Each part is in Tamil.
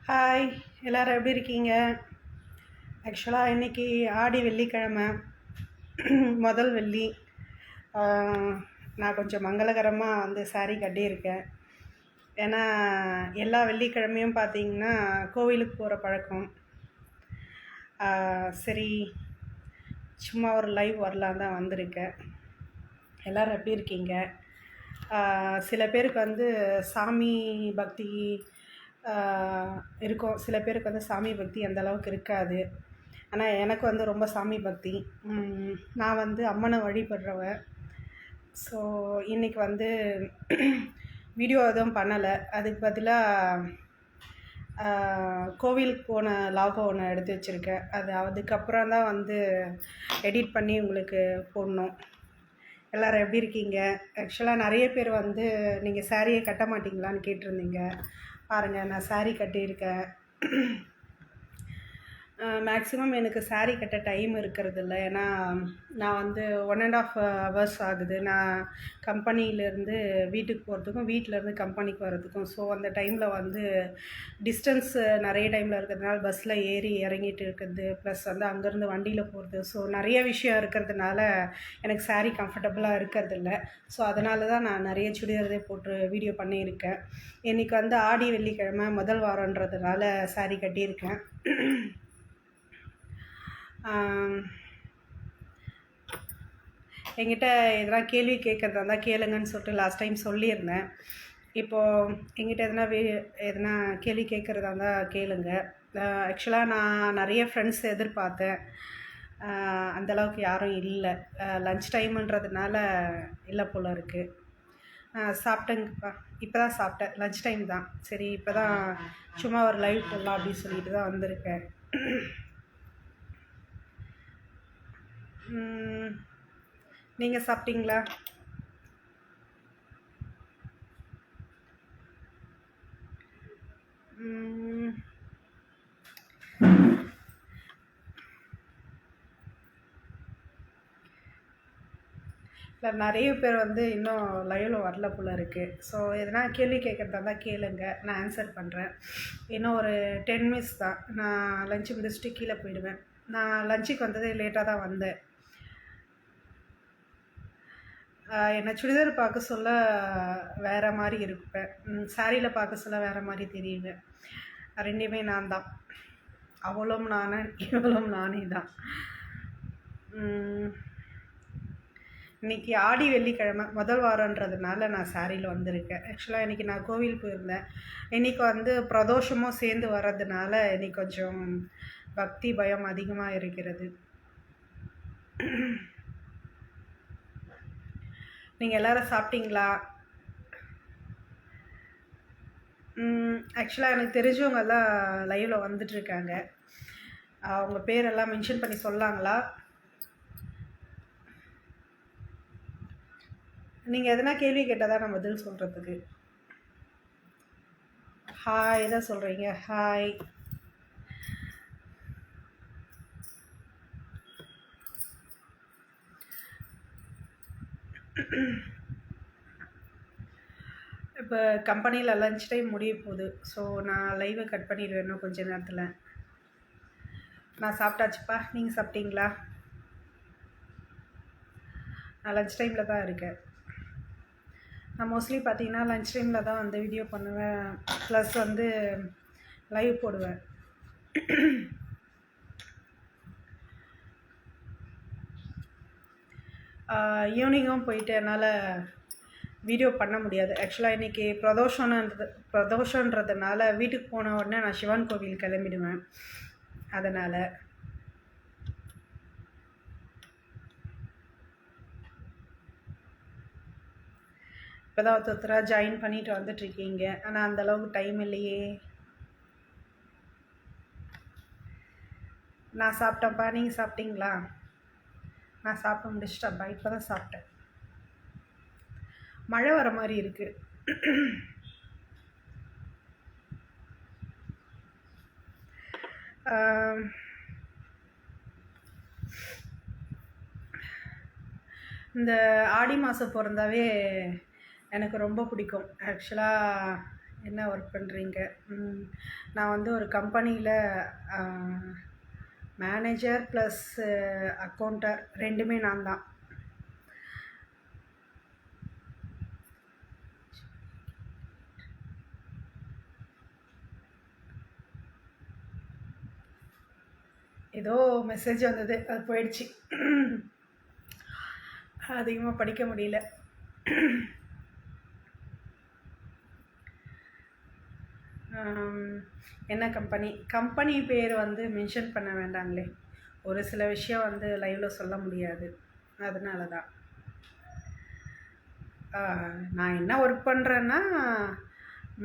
ஹாய், எல்லோரும் எப்படி இருக்கீங்க? ஆக்சுவலாக இன்றைக்கி ஆடி வெள்ளிக்கிழமை, முதல் வெள்ளி. நான் கொஞ்சம் மங்களகரமாக வந்து சாரீ கட்டியிருக்கேன். ஏன்னா எல்லா வெள்ளிக்கிழமையும் பார்த்திங்கன்னா கோவிலுக்கு போகிற பழக்கம். சரி, சும்மா ஒரு லைவ் வரலாம் தான் வந்திருக்கேன். எல்லோரும் எப்படி இருக்கீங்க? சில பேருக்கு வந்து சாமி பக்தி இருக்கும், சில பேருக்கு வந்து சாமி பக்தி அந்த அளவுக்கு இருக்காது. ஆனால் எனக்கு வந்து ரொம்ப சாமி பக்தி. நான் வந்து அம்மனை வழிபடுறவன். ஸோ இன்றைக்கி வந்து வீடியோ எதுவும் பண்ணலை. அதுக்கு பதிலாக கோவிலுக்கு போன லாகோ ஒன்று எடுத்து வச்சுருக்கேன். அதுக்கப்புறம் தான் வந்து எடிட் பண்ணி உங்களுக்கு போடணும். எல்லோரும் எப்படி இருக்கீங்க? ஆக்சுவலாக நிறைய பேர் வந்து நீங்கள் சாரியை கட்ட மாட்டிங்களான்னு கேட்டிருந்தீங்க. பாருங்கள், நான் சாரீ கட்டியிருக்கேன். மேக்ஸிமம் எனக்கு சாரீ கட்ட டைம் இருக்கிறதில்ல. ஏன்னா நான் வந்து 1.5 ஹவர்ஸ் ஆகுது நான் கம்பெனியிலேருந்து வீட்டுக்கு போகிறதுக்கும், வீட்டிலேருந்து கம்பெனிக்கு வர்றதுக்கும். ஸோ அந்த டைமில் வந்து டிஸ்டன்ஸ் நிறைய டைமில் இருக்கிறதுனால பஸ்ஸில் ஏறி இறங்கிட்டு இருக்கிறது, ப்ளஸ் வந்து அங்கேருந்து வண்டியில் போகிறது. ஸோ நிறைய விஷயம் இருக்கிறதுனால எனக்கு சாரீ கம்ஃபர்டபுளாக இருக்கிறதில்ல. ஸோ அதனால தான் நான் நிறைய சுடிதாரே போட்டு வீடியோ பண்ணியிருக்கேன். இன்றைக்கி வந்து ஆடி வெள்ளிக்கிழமை முதல் வாரன்றதுனால சாரீ கட்டியிருக்கேன். என்கிட்ட எதனா கேள்வி கேட்குறதா இருந்தால் கேளுங்கன்னு சொல்லிட்டு லாஸ்ட் டைம் சொல்லியிருந்தேன். இப்போது என்கிட்ட எதனா கேள்வி கேட்குறதா இருந்தால் கேளுங்க. ஆக்சுவலாக நான் நிறைய ஃப்ரெண்ட்ஸ் எதிர்பார்த்தேன். அந்தளவுக்கு யாரும் இல்லை. லன்ச் டைமுன்றதுனால இல்லை போல் இருக்குது. சாப்பிட்டேங்கப்பா, இப்போ தான் சாப்பிட்டேன். லன்ச் டைம் தான். சரி, இப்போ தான் சும்மா ஒரு லைவ் போடலாம் அப்படின்னு சொல்லிட்டு தான் வந்திருக்கேன். நீங்கள் சாப்பிட்டீங்களா? இல்லை, நிறைய பேர் வந்து இன்னும் லைவில் வரல போல் இருக்குது. ஸோ எதனா கேள்வி கேட்குறதா இருந்தால் கேளுங்க, நான் ஆன்சர் பண்ணுறேன். இன்னும் ஒரு 10 மினிட்ஸ் தான். நான் லஞ்சு முடிச்சுட்டு கீழே போயிடுவேன். நான் லஞ்சுக்கு வந்ததே லேட்டாக தான் வந்தேன். என்னை சுடிதார் பார்க்க சொல்ல வேறு மாதிரி இருப்பேன், சாரியில் பார்க்க சொல்ல வேறு மாதிரி தெரியுவேன். ரெண்டுமே நான் தான். அவளும் நானே, இவளும் நானே தான். இன்றைக்கி ஆடி வெள்ளிக்கிழமை முதல் வாரன்றதுனால நான் சாரியில் வந்திருக்கேன். ஆக்சுவலாக இன்றைக்கி நான் கோவில் போயிருந்தேன். இன்றைக்கி வந்து பிரதோஷமும் சேர்ந்து வர்றதுனால இன்றைக்கி கொஞ்சம் பக்தி பயம் அதிகமாக இருக்கிறது. நீங்கள் எல்லோரும் சாப்பிட்டீங்களா? ஆக்சுவலாக எனக்கு தெரிஞ்சவங்கெல்லாம் லைவில் வந்துட்டுருக்காங்க. அவங்க பேரெல்லாம் மென்ஷன் பண்ணி சொல்லாங்களா? நீங்கள் எதனா கேள்வி கேட்டால் தான் நான் பதில் சொல்கிறதுக்கு. ஹாய் தான் சொல்கிறீங்க. ஹாய். இப்போ கம்பெனியில் லன்ச் டைம் முடிய போகுது. ஸோ நான் லைவை கட் பண்ணிடுவேன் இன்னும் கொஞ்சம் நேரத்தில். நான் சாப்பிட்டாச்சுப்பா, நீங்கள் சாப்பிட்டீங்களா? நான் லன்ச் டைமில் தான் இருக்கேன். நான் மோஸ்ட்லி பார்த்தீங்கன்னா லன்ச் டைமில் தான் வந்து வீடியோ பண்ணுவேன், ப்ளஸ் வந்து லைவ் போடுவேன். ஈவினிங்கும் போயிட்டு என்னால் வீடியோ பண்ண முடியாது. ஆக்சுவலாக இன்றைக்கி பிரதோஷன்றதுனால வீட்டுக்கு போன உடனே நான் சிவன் கோவில் கிளம்பிடுவேன். அதனால் இப்போ தான் ஒருத்தராக ஜாயின் பண்ணிட்டு வந்துட்டுருக்கீங்க. ஆனால் அந்தளவுக்கு டைம் இல்லையே. நான் சாப்பிட்டேன்ப்பா, நீங்கள் சாப்பிட்டீங்களா? நான் சாப்பிட்டு முடிச்சிட்டேன்ப்பா, இப்போ தான் சாப்பிட்டேன். மழை வர மாதிரி இருக்குது. இந்த ஆடி மாதம் பிறந்தாவே எனக்கு ரொம்ப பிடிக்கும். ஆக்சுவலாக என்ன ஒர்க் பண்ணுறீங்க? நான் வந்து ஒரு கம்பெனியில் மேனேஜர் ப்ளஸ் அக்கௌண்டர் ரெண்டுமே நான் தான். ஏதோ மெசேஜ் வந்தது, அது போயிடுச்சு. அதிகமாக படிக்க முடியல. என்ன கம்பெனி பேர் வந்து மென்ஷன் பண்ண வேண்டாங்களே. ஒரு சில விஷயம் வந்து லைவில் சொல்ல முடியாது, அதனால தான். நான் என்ன ஒர்க் பண்ணுறேன்னா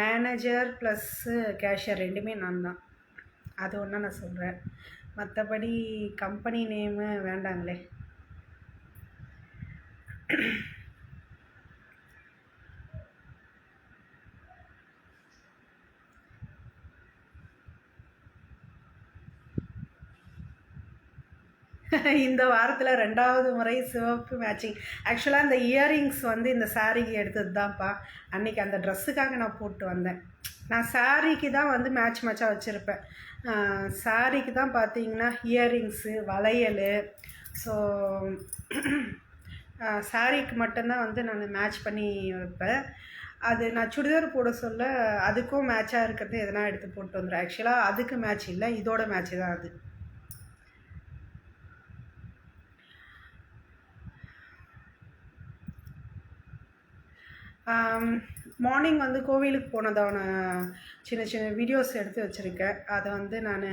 மேனேஜர் ப்ளஸ்ஸு கேஷியர் ரெண்டுமே நான் தான். அது ஒன்று நான் சொல்கிறேன், மற்றபடி கம்பெனி நேமு வேண்டாங்களே. இந்த வாரத்தில் 2வது முறை சிவப்பு மேட்சிங். ஆக்சுவலாக இந்த இயரிங்ஸ் வந்து இந்த சாரீக்கு எடுத்தது தான்ப்பா. அன்றைக்கி அந்த ட்ரெஸ்ஸுக்காக நான் போட்டு வந்தேன். நான் சாரீக்கு தான் வந்து மேட்சாக வச்சுருப்பேன். சாரீக்கு தான் பார்த்தீங்கன்னா இயரிங்ஸு, வளையல். ஸோ சாரீக்கு மட்டும்தான் வந்து நான் மேட்ச் பண்ணி வைப்பேன். அது நான் சுடிதார் போட சொல்ல அதுக்கும் மேட்சாக இருக்கிறது எதனா எடுத்து போட்டு வந்துடுறேன். ஆக்சுவலாக அதுக்கு மேட்ச் இல்லை, இதோட மேட்ச்சு தான் அது. மார்னிங் வந்து கோவிலுக்கு போனதான சின்ன சின்ன வீடியோஸ் எடுத்து வச்சுருக்கேன். அதை வந்து நான்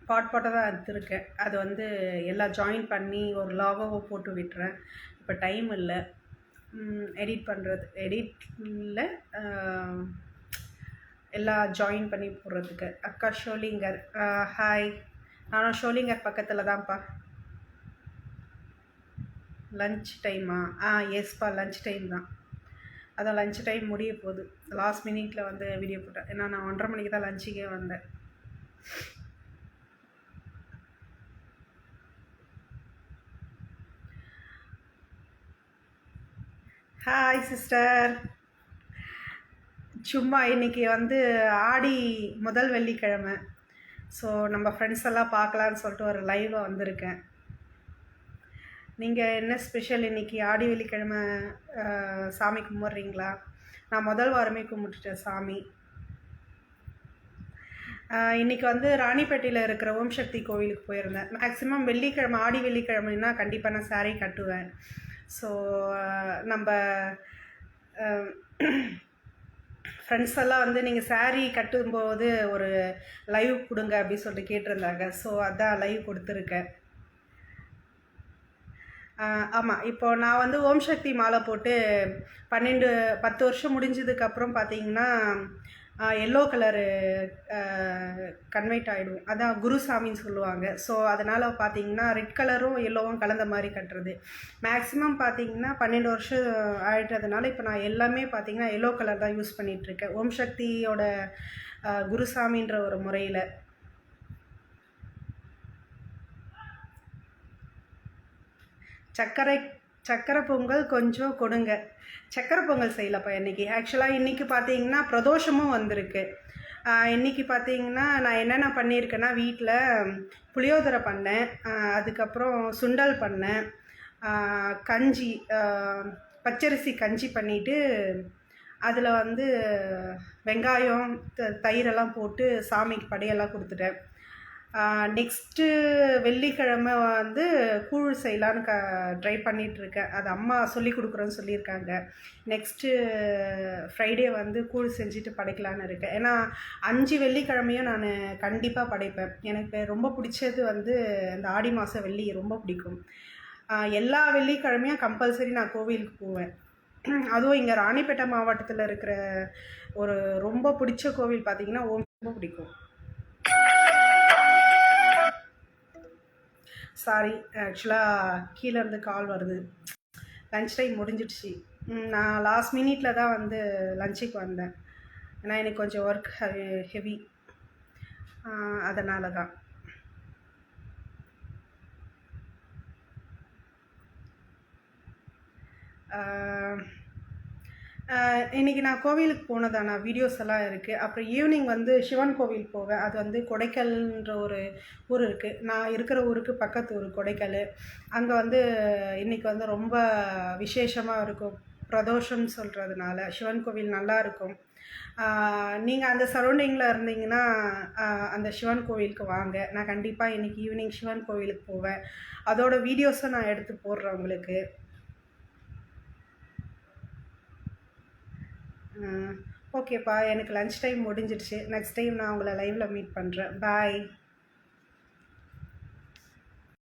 பாட்டாக தான் எடுத்துருக்கேன். அது வந்து எல்லாம் ஜாயின் பண்ணி ஒரு லாகோவை போட்டு விட்டுறேன். இப்போ டைம் இல்லை எடிட்டில் எல்லாம் ஜாயின் பண்ணி போடுறதுக்கு. அக்கா ஷோலிங்கர், ஹாய். நானும் ஷோலிங்கர் பக்கத்தில் தான்ப்பா. லன்ச் டைமா? எஸ்ப்பா, லன்ச் டைம் தான். அதான் லன்ச் டைம் முடிய போகுது. லாஸ்ட் மினிட்டில் வந்து வீடியோ போட்டேன். ஏன்னா நான் 1:30 மணிக்கு தான் லஞ்சுக்கே வந்தேன். Hi sister. சும்மா இன்றைக்கி வந்து ஆடி முதல் வெள்ளிக்கிழமை. ஸோ நம்ம ஃப்ரெண்ட்ஸ் எல்லாம் பார்க்கலான்னு சொல்லிட்டு ஒரு லைவில் வந்திருக்கேன். நீங்கள் என்ன ஸ்பெஷல் இன்றைக்கி ஆடி வெள்ளிக்கிழமை சாமி கும்பிட்றீங்களா? நான் முதல் வாரமே கும்பிட்டுட்டேன் சாமி. இன்றைக்கி வந்து ராணிப்பேட்டையில் இருக்கிற ஓம் சக்தி கோவிலுக்கு போயிருந்தேன். மேக்ஸிமம் வெள்ளிக்கிழமை, ஆடி வெள்ளிக்கிழமைன்னா கண்டிப்பாக நான் சாரீ கட்டுவேன். ஸோ நம்ம ஃப்ரெண்ட்ஸ் எல்லாம் வந்து நீங்கள் சாரீ கட்டும்போது ஒரு லைவ் கொடுங்க அப்படின்னு சொல்லிட்டு கேட்டிருந்தாங்க. ஸோ அதான் லைவ் கொடுத்துருக்கேன். ஆமாம், இப்போது நான் வந்து ஓம் சக்தி மாலை போட்டு 10 வருஷம் முடிஞ்சதுக்கப்புறம் பார்த்தீங்கன்னா எல்லோ கலரு கன்வெர்ட் ஆகிடும். அதான் குருசாமின்னு சொல்லுவாங்க. ஸோ அதனால் பார்த்தீங்கன்னா ரெட் கலரும் எல்லோவும் கலந்த மாதிரி கட்டுறது. மேக்ஸிமம் பார்த்தீங்கன்னா 12 வருஷம் ஆகிட்டதுனால இப்போ நான் எல்லாமே பார்த்தீங்கன்னா எல்லோ கலர் தான் யூஸ் பண்ணிகிட்ருக்கேன், ஓம் சக்தியோட குருசாமின்ற ஒரு முறையில். சக்கரை பொங்கல் கொஞ்சம் கொடுங்க. சக்கரை பொங்கல் செய்யலப்பா இன்றைக்கி. ஆக்சுவலாக இன்றைக்கி பார்த்தீங்கன்னா பிரதோஷமும் வந்திருக்கு. இன்றைக்கி பார்த்தீங்கன்னா நான் என்னென்ன பண்ணியிருக்கேன்னா, வீட்டில் புளியோதரை பண்ணேன், அதுக்கப்புறம் சுண்டல் பண்ணேன், கஞ்சி, பச்சரிசி கஞ்சி பண்ணிவிட்டு அதில் வந்து வெங்காயம் தயிரெல்லாம் போட்டு சாமிக்கு படையெல்லாம் கொடுத்துட்டேன். நெக்ஸ்ட்டு வெள்ளிக்கிழமை வந்து கூழ் செய்யலான்னு ட்ரை பண்ணிகிட்ருக்கேன். அது அம்மா சொல்லி கொடுக்குறேன்னு சொல்லியிருக்காங்க. நெக்ஸ்ட்டு ஃப்ரைடே வந்து கூழ் செஞ்சுட்டு படைக்கலான்னு இருக்கேன். ஏன்னா 5 வெள்ளிக்கிழமையும் நான் கண்டிப்பாக படைப்பேன். எனக்கு ரொம்ப பிடிச்சது வந்து இந்த ஆடி மாதம் வெள்ளி ரொம்ப பிடிக்கும். எல்லா வெள்ளிக்கிழமையும் கம்பல்சரி நான் கோவிலுக்கு போவேன். அதுவும் இங்கே ராணிப்பேட்டை மாவட்டத்தில் இருக்கிற ஒரு ரொம்ப பிடிச்ச கோவில் பார்த்திங்கன்னா ரொம்ப பிடிக்கும். சாரி, ஆக்சுவலாக கீழேருந்து கால் வருது. லன்ச் டைம் முடிஞ்சிடுச்சு. நான் லாஸ்ட் மினிட்டில் தான் வந்து லஞ்சுக்கு வந்தேன். ஏன்னா எனக்கு கொஞ்சம் ஒர்க் ஹெவி, அதனால தான். இன்றைக்கி நான் கோவிலுக்கு போனதான வீடியோஸ் எல்லாம் இருக்குது. அப்புறம் ஈவினிங் வந்து சிவன் கோவில் போவேன். அது வந்து கொடைக்கல்ன்ற ஒரு ஊர் இருக்குது. நான் இருக்கிற ஊருக்கு பக்கத்து ஊர் கொடைக்கல். அங்கே வந்து இன்றைக்கி வந்து ரொம்ப விசேஷமாக இருக்கும். பிரதோஷம்னு சொல்கிறதுனால சிவன் கோவில் நல்லாயிருக்கும். நீங்கள் அந்த சரௌண்டிங்கில் இருந்தீங்கன்னா அந்த சிவன் கோவிலுக்கு வாங்க. நான் கண்டிப்பாக இன்றைக்கி ஈவினிங் சிவன் கோவிலுக்கு போவேன். அதோட வீடியோஸை நான் எடுத்து போடுறேன் உங்களுக்கு. ஓகேப்பா, எனக்கு லன்ச் டைம் முடிஞ்சிடுச்சு. நெக்ஸ்ட் டைம் நான் உங்களை லைவில் மீட் பண்ணுறேன். பாய்.